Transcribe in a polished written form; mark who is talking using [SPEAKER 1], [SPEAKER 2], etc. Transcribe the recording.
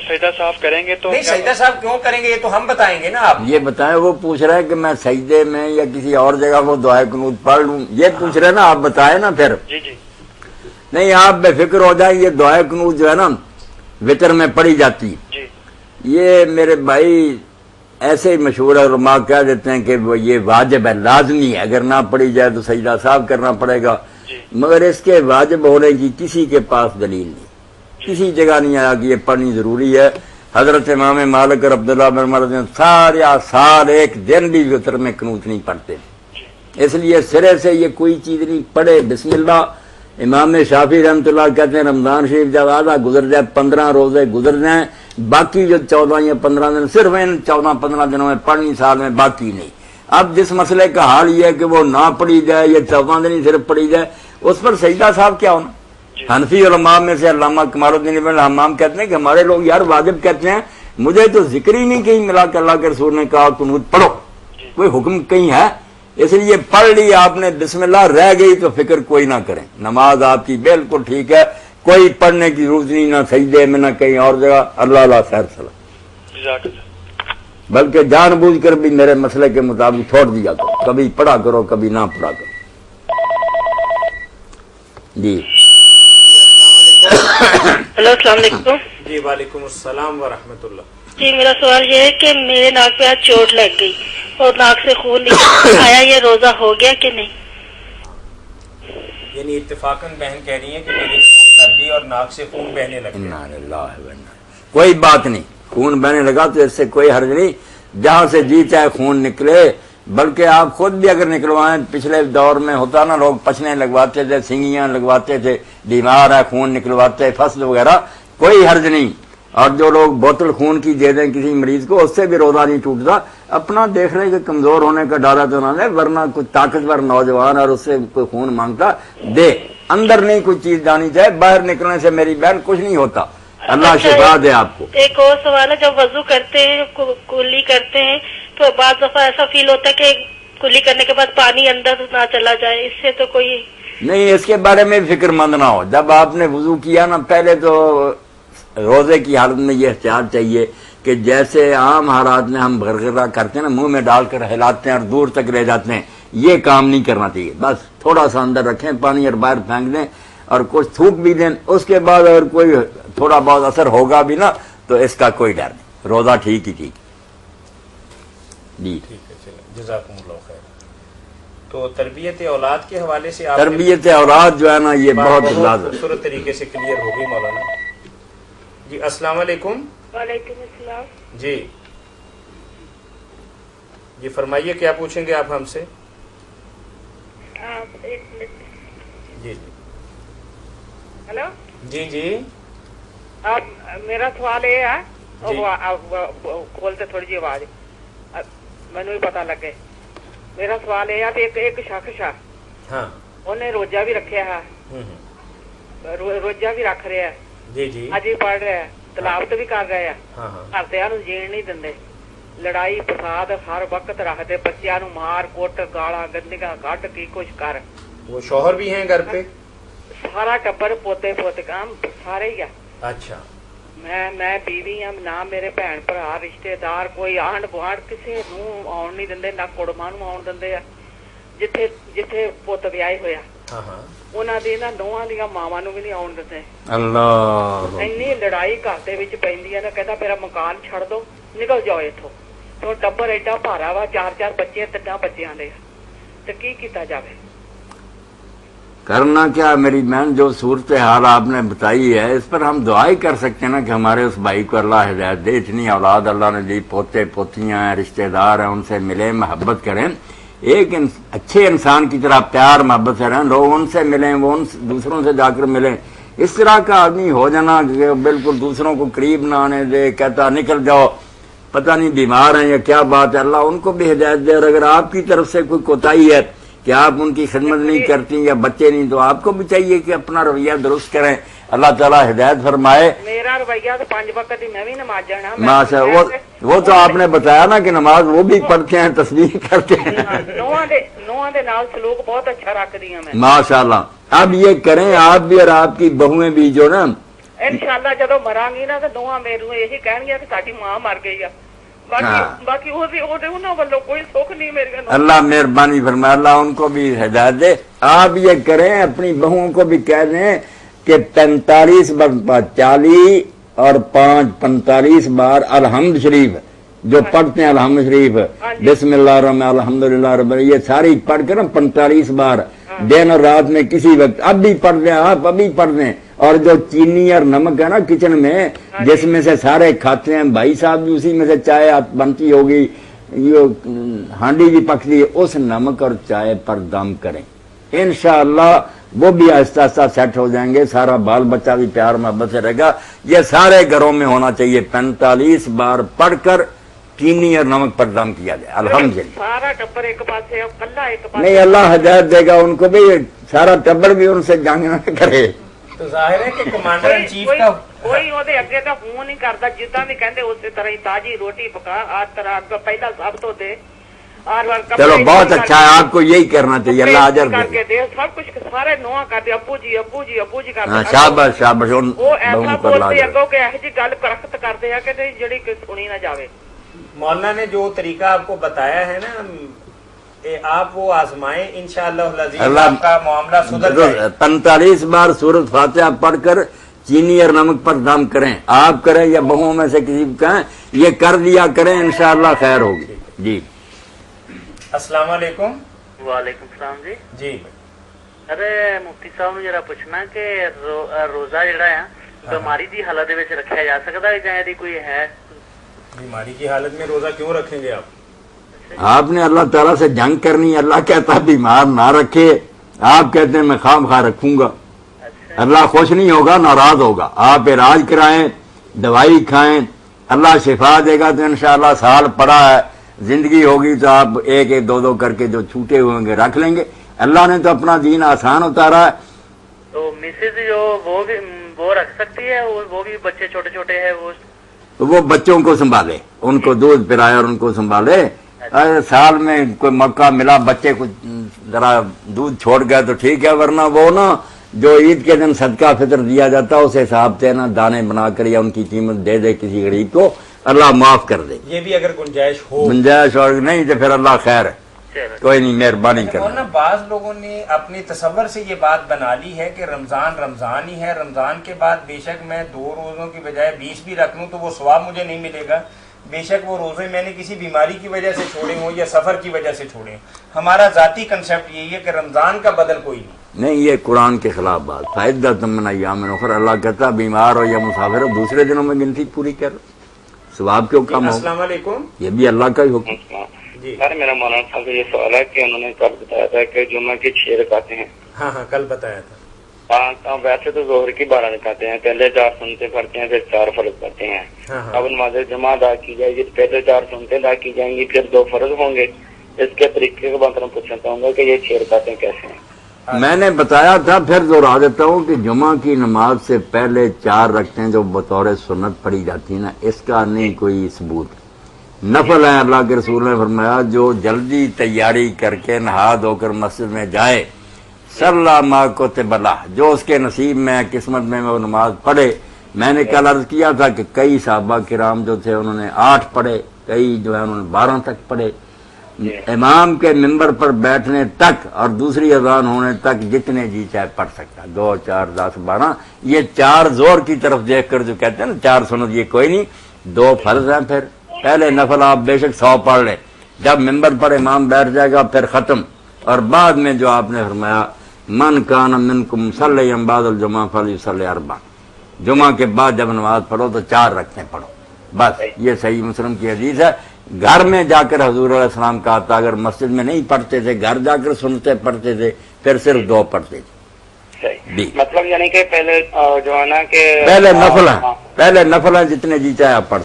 [SPEAKER 1] سجدہ صاف کریں گے تو
[SPEAKER 2] نہیں، سجدہ صاحب کیوں کریں گے یہ تو ہم بتائیں گے نا. آپ
[SPEAKER 3] یہ بتائیں، وہ پوچھ رہا ہے کہ میں سجدے میں یا کسی اور جگہ وہ دعائے قنوت پڑھ لوں، یہ پوچھ رہے ہیں نا، آپ بتائیں نا پھر.
[SPEAKER 1] جی جی
[SPEAKER 3] نہیں، آپ بے فکر ہو جائیں، یہ دعائے قنوت جو ہے نا وتر میں پڑھی جاتی،
[SPEAKER 1] جی
[SPEAKER 3] یہ میرے بھائی ایسے ہی مشہور علماء کہہ دیتے ہیں کہ وہ یہ واجب ہے، لازمی ہے، اگر نہ پڑھی جائے تو سجدہ صاحب کرنا پڑے گا.
[SPEAKER 1] جی
[SPEAKER 3] مگر اس کے واجب ہونے کی کسی کے پاس دلیل نہیں، کسی جگہ نہیں آیا کہ یہ پڑھنی ضروری ہے. حضرت امام مالک اور عبداللہ بن عمر سارے سال ایک دن بھی وتر میں قنوت نہیں پڑھتے، اس لیے سرے سے یہ کوئی چیز نہیں پڑھے. بسم اللہ. امام شافعی رحمۃ اللہ کہتے ہیں رمضان شریف جب آدھا گزر جائے، 15 روزے گزر جائیں، باقی جو 14 یا 15 دن صرف ان 14-15 دنوں میں پڑھنی، سال میں باقی نہیں. اب جس مسئلے کا حال یہ ہے کہ وہ نہ پڑھی جائے یا 14 دن ہی صرف پڑھی جائے، اس پر سجدہ صاحب کیا ہونا. حنفی علماء میں سے علامہ کمال الدین ابن الحمام کہتے ہیں کہ ہمارے لوگ یار واجب کہتے ہیں، مجھے تو ذکر ہی نہیں کہیں ملا کہ اللہ کے رسول نے کہا قنوت پڑھو، کوئی حکم کہیں ہے. اس لیے پڑھ لی آپ نے، بسم اللہ رہ گئی تو فکر کوئی نہ کریں، نماز آپ کی بالکل ٹھیک ہے، کوئی پڑھنے کی ضرورت نہیں، نہ سجدے میں نہ کہیں اور جگہ. اللہ اللہ خیر سلام.
[SPEAKER 1] جزاک اللہ.
[SPEAKER 3] بلکہ جان بوجھ کر بھی میرے مسئلے کے مطابق چھوڑ دیا کرو، کبھی پڑھا کرو کبھی نہ پڑھا کرو. جی
[SPEAKER 4] ہلو، السلام علیکم.
[SPEAKER 2] جی وعلیکم السلام ورحمۃ اللہ.
[SPEAKER 4] جی میرا سوال یہ ہے کہ میرے ناک پہ آج چوٹ لگ گئی اور ناک سے خون نکل آیا، یہ روزہ ہو گیا کہ نہیں؟
[SPEAKER 2] یعنی اتفاقاً بہن کہہ رہی ہیں کہ میری خون لگ گئی اور ناک سے خون بہنے لگا.
[SPEAKER 3] کوئی بات نہیں، خون بہنے لگا تو اس سے کوئی حرج نہیں، جہاں سے جی چاہے خون نکلے. بلکہ آپ خود بھی اگر نکلوائیں، پچھلے دور میں ہوتا نا، لوگ پچھنے لگواتے تھے، سنگیاں لگواتے تھے، بیمار ہے خون نکلواتے، فصل وغیرہ، کوئی حرج نہیں. اور جو لوگ بوتل خون کی دے دیں کسی مریض کو، اس سے بھی روزہ نہیں ٹوٹتا. اپنا دیکھ رہے کہ کمزور ہونے کا ڈر ہے تو نہ دے، ورنہ کوئی طاقتور نوجوان اور اس سے کوئی خون مانگتا دے. اندر نہیں کوئی چیز جانی چاہے، باہر نکلنے سے میری بہن کچھ نہیں ہوتا. اللہ شفا دے آپ کو.
[SPEAKER 4] ایک اور سوال ہے، جب وضو کرتے ہیں، کلی کرتے ہیں، تو بعض دفعہ ایسا فیل ہوتا ہے کہ کلی کرنے کے بعد پانی اندر نہ چلا جائے، اس سے تو کوئی
[SPEAKER 3] نہیں، اس کے بارے میں فکر مند نہ ہو. جب آپ نے وضو کیا نا، پہلے تو روزے کی حالت میں یہ احتیاط چاہیے کہ جیسے عام حالات میں ہم غرغرہ کرتے ہیں نا، منہ میں ڈال کر ہلاتے ہیں اور دور تک لے جاتے ہیں، یہ کام نہیں کرنا چاہیے. بس تھوڑا سا اندر رکھیں پانی اور باہر پھینک دیں اور کچھ تھوک بھی دیں. اس کے بعد اگر کوئی تھوڑا بہت اثر ہوگا بھی نا تو اس کا کوئی ڈر نہیں، روزہ ٹھیک ہی ٹھیک. جی
[SPEAKER 2] ٹھیک ہے، چلیں جزاکم اللہ خیر. تو تربیت اولاد کے حوالے سے آپ
[SPEAKER 3] تربیت اولاد جو ہے نا یہ بہت لازم.
[SPEAKER 2] خوبصورت طریقے سے کلیئر ہو گئی مولانا. جی السلام علیکم.
[SPEAKER 4] وعلیکم السلام.
[SPEAKER 2] جی جی فرمائیے، کیا پوچھیں گے آپ ہم سے؟
[SPEAKER 4] ایک منٹ.
[SPEAKER 2] جی جی
[SPEAKER 4] ہلو
[SPEAKER 2] جی جی
[SPEAKER 4] میرا سوال یہ ہے،
[SPEAKER 2] جی.
[SPEAKER 4] کھولتے تھوڑی جی آواز، مینو بھی پتا لگے. میرا سوال یہ ہے کہ ایک شخص ہے،
[SPEAKER 2] ہاں
[SPEAKER 4] انہیں روزہ بھی رکھا ہے، روزہ بھی رکھ رہا ہے،
[SPEAKER 2] جی جی
[SPEAKER 4] اج بھی پڑھ رہا ہے، تلاوت بھی کر رہا ہے،
[SPEAKER 2] ہاں ہاں
[SPEAKER 4] گھردیاں نوں جین نہیں دندے، لڑائی فساد ہر وقت رکھتے، بچیاں نوں مار کوٹ گالاں گندگیاں کٹ کی کچھ کر.
[SPEAKER 2] وہ شوہر بھی ہیں گھر پہ؟
[SPEAKER 4] سارا ٹبر پوتے پوتے کام سارے ہی ہے.
[SPEAKER 2] اچھا.
[SPEAKER 4] میں بیوی ہاں، نہ میرے بھن بھرا رشتے دار کوئی آنڈ گوانڈ کسی نوں آن نہیں دندے، نہ کڑماں نوں آن دندے آ. جتھے جتھے پوت ویاہے ہویا
[SPEAKER 2] ہاں ہاں
[SPEAKER 4] انہاں دی نہ نوہاں دیاں ماواں نوں بھی نہیں آن دندے.
[SPEAKER 3] اللہ
[SPEAKER 4] اینی لڑائی گھر دے وچ پیندی ہے نا، کہندا میرا مکان چھڑ دو، نکل جاؤ ایتھوں. تو ٹبر ایڈا بھارا وا، 4 بچے، 3 بچیاں دے، تے کی کیتا جاوے؟
[SPEAKER 3] کرنا کیا میری بہن، جو صورتحال آپ نے بتائی ہے اس پر ہم دعا ہی کر سکتے ہیں نا کہ ہمارے اس بھائی کو اللہ ہدایت دے. اتنی اولاد اللہ نے دی، پوتے پوتیاں ہیں، رشتے دار ہیں، ان سے ملیں، محبت کریں، ایک اچھے انسان کی طرح پیار محبت سے رہیں. لوگ ان سے ملیں، وہ دوسروں سے جا کر ملیں. اس طرح کا آدمی ہو جانا کہ بالکل دوسروں کو قریب نہ آنے دے، کہتا نکل جاؤ، پتہ نہیں بیمار ہیں یا کیا بات ہے، اللہ ان کو بھی ہدایت دے. اور اگر آپ کی طرف سے کوئی کوتاہی ہے کہ آپ ان کی خدمت نہیں کرتی یا بچے نہیں، تو آپ کو بھی چاہیے کہ اپنا رویہ درست کریں. اللہ تعالیٰ ہدایت فرمائے.
[SPEAKER 4] میرا رویہ تو 5 وقت ہی، میں بھی نماز جانا.
[SPEAKER 3] ماشاء وہ تو آپ نے بتایا نا کہ نماز وہ بھی پڑھتے ہیں، تسبیح کرتے ہیں.
[SPEAKER 4] نوہاں دے نال سلوک بہت اچھا رکھدی ہوں میں.
[SPEAKER 3] ماشاء اللہ. اب یہ کریں آپ بھی اور آپ کی بہویں بھی جو نا
[SPEAKER 4] انشاءاللہ جدو مرانگی نا تو دوہاں میرے یہی کہنگیا کہ ساڈی ماں مر گئی ہے باقی انہوں والوں کوئی سکھ نہیں میرے.
[SPEAKER 3] اللہ مہربانی فرمائے، اللہ ان کو بھی ہدایت دے. آپ یہ کریں، اپنی بہوؤں کو بھی کہہ دیں کہ 45 بار 40 اور 45 بار الحمد شریف جو پڑھتے ہیں، الحمد شریف بسم اللہ الرحمن الحمدللہ رب یہ ساری پڑھ کر 45 بار دن اور رات میں کسی وقت اب بھی پڑھ دیں، آپ ابھی پڑھ دیں. اور جو چینی اور نمک ہے نا کچن میں جس میں سے سارے کھاتے ہیں، بھائی صاحب بھی اسی میں سے چائے بنتی ہوگی، یہ ہانڈی بھی پکتی ہے، اس نمک اور چائے پر دم کریں. انشاءاللہ وہ بھی آہستہ آہستہ سیٹ ہو جائیں گے، سارا بال بچہ بھی پیار محبت سے رہے گا. یہ سارے گھروں میں ہونا چاہیے. 45 بار پڑھ کر چینی اور نمک پر دم کیا جائے. الحمدللہ
[SPEAKER 4] سارا ٹبر ایک پاس ہے، کلا ایک پاس.
[SPEAKER 3] نہیں، اللہ ہدایت دے گا ان کو بھی، سارا ٹبر بھی ان سے جنگ نہ کرے.
[SPEAKER 2] تو ظاہر ہے کہ کمانڈر ان چیف کا
[SPEAKER 4] کوئی وہ اگے کا فون نہیں کرتا، جتنا بھی کہتے اسی طرح ہی تازی روٹی پکا آج طرح پہلا سب تو دے.
[SPEAKER 3] چلو بہت اچھا ہے، آپ کو یہی کرنا چاہیے. اللہ اجر
[SPEAKER 4] دے. سب کچھ سارے نواں کرتے، ابو جی ابو جی ابو جی کرتے.
[SPEAKER 3] شاباش شاباش.
[SPEAKER 4] وہ ایسا بولتے اگوں کہ ایسی گل پرخت کرتے ہیں کہ جڑی سنی نہ جاوے.
[SPEAKER 2] مولانا نے جو طریقہ آپ کو بتایا ہے نا، آپ وہ آزمائیں، انشاءاللہ العزیز آپ کا معاملہ سدھر جائے گا.
[SPEAKER 3] 45 بار سورۃ فاتحہ پڑھ کر چینی اور نمک پر دم کریں. آپ کریں یا بہوؤں میں سے کسی کو کہیں، یہ کر دیا کریں، انشاءاللہ خیر ہوگی. جی
[SPEAKER 2] السلام علیکم.
[SPEAKER 1] وعلیکم السلام جی.
[SPEAKER 2] جی
[SPEAKER 1] ارے مفتی صاحب نے ذرا پوچھنا کہ روزہ جڑا ہے بیماری دی حالت وچ رکھا جا سکتا ہے یا کوئی ہے؟
[SPEAKER 2] بیماری کی حالت میں روزہ کیوں رکھیں گے آپ؟
[SPEAKER 3] آپ نے اللہ تعالیٰ سے جنگ کرنی. اللہ کہتا بیمار نہ رکھے، آپ کہتے ہیں میں خام خواہ رکھوں گا. اللہ خوش نہیں ہوگا، ناراض ہوگا. آپ علاج کرائیں، دوائی کھائیں، اللہ شفا دے گا. تو انشاءاللہ سال پڑا ہے، زندگی ہوگی تو آپ ایک ایک دو کر کے جو چھوٹے ہوئیں گے رکھ لیں گے. اللہ نے تو اپنا دین آسان اتارا ہے.
[SPEAKER 1] تو مسز جو وہ رکھ سکتی ہے، وہ بھی بچے چھوٹے چھوٹے ہیں،
[SPEAKER 3] وہ بچوں کو سنبھالے، ان کو دودھ پلائے اور ان کو سنبھالے. سال میں کوئی موقع ملا بچے کو ذرا دودھ چھوڑ گیا تو ٹھیک ہے، ورنہ وہ نا جو عید کے دن صدقہ فطر دیا جاتا ہے اس حساب سے نا دانے بنا کر یا ان کی قیمت دے دے کسی غریب کو، اللہ معاف کر دے.
[SPEAKER 2] یہ بھی اگر گنجائش ہو.
[SPEAKER 3] گنجائش اور نہیں تو پھر اللہ خیر ہے، کوئی نہیں، مہربانی کرنا.
[SPEAKER 2] بعض لوگوں نے اپنی تصور سے یہ بات بنا لی ہے کہ رمضان رمضان ہی ہے، رمضان کے بعد بے شک میں 2 روزوں کی بجائے 20 بھی رکھ لوں تو وہ ثواب مجھے نہیں ملے گا، بے شک وہ روزے میں نے کسی بیماری کی وجہ سے چھوڑے ہوں یا سفر کی وجہ سے چھوڑے ہوں. ہمارا ذاتی کنسیپٹ یہی ہے کہ رمضان کا بدل کوئی نہیں.
[SPEAKER 3] یہ قرآن کے خلاف بات. فائدہ من ایام اخر، اللہ کہتا بیمار ہو یا مسافر ہو دوسرے دنوں میں گنتی پوری کر، ثواب کیوں کم ہو.
[SPEAKER 2] السلام علیکم.
[SPEAKER 3] یہ بھی اللہ کا ہی حکم.
[SPEAKER 2] جی
[SPEAKER 1] سر میرا مولانا صاحب سے یہ سوال ہے کہ انہوں نے کل بتایا تھا کہ جمعہ کی 6 رکعتیں ہیں.
[SPEAKER 2] ہاں کل بتایا تھا.
[SPEAKER 1] ویسے تو ظہر کی 12 رکعتیں ہیں، پہلے 4 سنتے پڑھتے ہیں پھر 4 فرض پڑھتے ہیں. اب نماز جمعہ ادا کی جائے گی، پہلے 4 سنتے ادا کی جائیں گی، پھر 2 فرض ہوں گے. اس کے طریقے کے بارے میں پوچھنا چاہوں گا کہ یہ 6 رکعتیں کیسے ہیں؟
[SPEAKER 3] میں نے بتایا تھا، پھر دوہرا دیتا ہوں کہ جمعہ کی نماز سے پہلے 4 رکعتیں جو بطور سنت پڑھی جاتی نا، اس کا نہیں کوئی ثبوت. نفل ہے. اللہ کے رسول نے فرمایا جو جلدی تیاری کر کے نہا دھو کر مسجد میں جائے، صلی ما کتب لہ، جو اس کے نصیب میں قسمت میں وہ نماز پڑھے. میں نے کل عرض کیا تھا کہ کئی صحابہ کرام جو تھے انہوں نے 8 پڑھے، کئی جو ہے انہوں نے 12 تک پڑھے. امام کے ممبر پر بیٹھنے تک اور دوسری اذان ہونے تک جتنے جی چاہے پڑھ سکتا، 2 4 10 12. یہ 4 زور کی طرف دیکھ کر جو کہتے ہیں نا 4 سنت، یہ کوئی نہیں، 2 فرض ہیں. پھر پہلے نفل آپ بے شک 100 پڑھ لیں، جب ممبر پر امام بیٹھ جائے گا پھر ختم. اور بعد میں جو آپ نے فرمایا من کان منکم صلی بعد الجمعہ فلیصلی 4، جمعہ کے بعد جب نماز پڑھو تو 4 رکعتیں پڑھو بس. یہ صحیح مسلم کی حدیث ہے. گھر میں جا کر حضور علیہ السلام کہا تھا اگر مسجد میں نہیں پڑھتے تھے گھر جا کر سنتے پڑھتے تھے، پھر صرف 2 پڑھتے تھے.
[SPEAKER 1] مطلب یعنی کہ پہلے جو ہے نا کہ
[SPEAKER 3] پہلے نفل ہیں، پہلے نفل ہیں جتنے جی چاہے آپ پڑھ